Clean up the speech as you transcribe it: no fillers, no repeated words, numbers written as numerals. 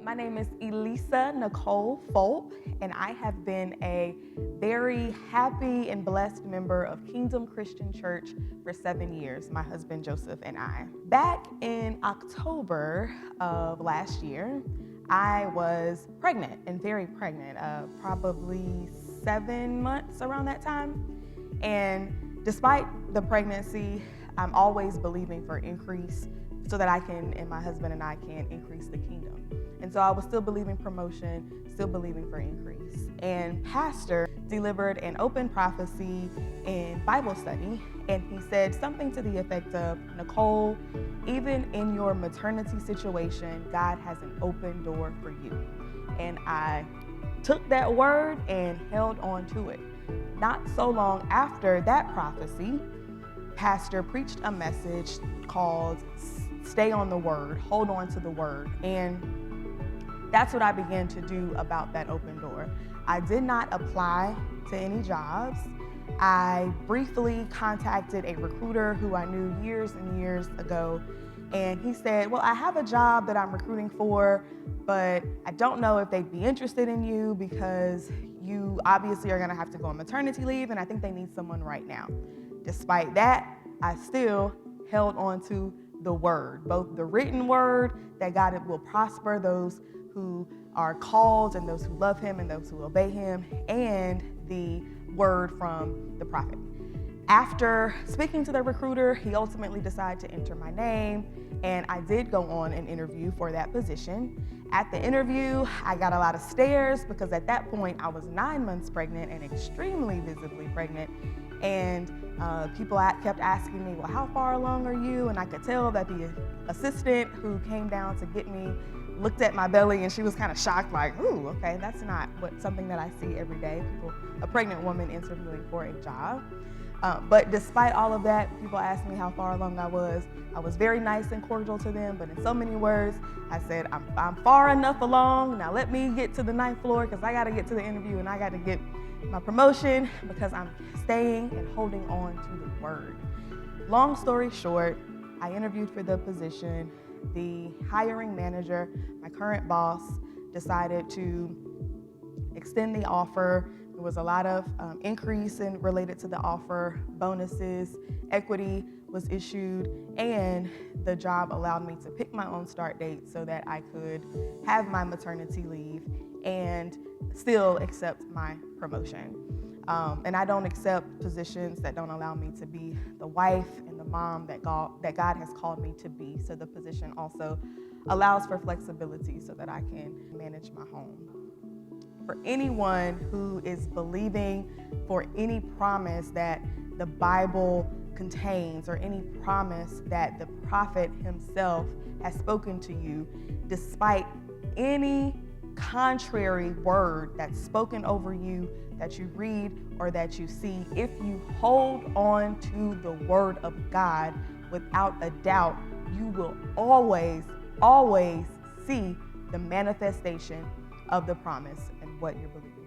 My name is Elisa Nicole Folt, and I have been a very happy and blessed member of Kingdom Christian Church for 7 years, my husband Joseph and I. Back in October of last year, I was pregnant and very pregnant, probably 7 months around that time. And despite the pregnancy, I'm always believing for increase so that I can, and my husband and I can increase the kingdom. And so I was still believing promotion, still believing for increase. And Pastor delivered an open prophecy in Bible study, and he said something to the effect of, Nicole, even in your maternity situation, God has an open door for you. And I took that word and held on to it. Not so long after that prophecy, Pastor preached a message called Stay on the Word, Hold on to the Word. And that's what I began to do about that open door. I did not apply to any jobs. I briefly contacted a recruiter who I knew years and years ago, and he said, well, I have a job that I'm recruiting for, but I don't know if they'd be interested in you because you obviously are gonna have to go on maternity leave, and I think they need someone right now. Despite that, I still held on to the word, both the written word that God will prosper those who are called and those who love him and those who obey him, and the word from the prophet. After speaking to the recruiter, he ultimately decided to enter my name, and I did go on an interview for that position. At the interview, I got a lot of stares because at that point I was 9 months pregnant and extremely visibly pregnant. And people kept asking me, well, how far along are you? And I could tell that the assistant who came down to get me looked at my belly, and she was kind of shocked, like, ooh, okay, that's not something that I see every day, a pregnant woman interviewing for a job. But despite all of that, people asked me how far along I was. I was very nice and cordial to them, but in so many words, I said, I'm far enough along. Now let me get to the 9th floor because I got to get to the interview and I got to get my promotion because I'm staying and holding on to the word. Long story short, I interviewed for the position. The hiring manager, my current boss, decided to extend the offer. There was a lot of increase related to the offer, bonuses, equity was issued, and the job allowed me to pick my own start date so that I could have my maternity leave and still accept my promotion. And I don't accept positions that don't allow me to be the wife and the mom that God has called me to be. So the position also allows for flexibility so that I can manage my home. For anyone who is believing for any promise that the Bible contains or any promise that the prophet himself has spoken to you, despite any contrary word that's spoken over you that you read or that you see, if you hold on to the word of God without a doubt, you will always, always see the manifestation of the promise and what you're believing.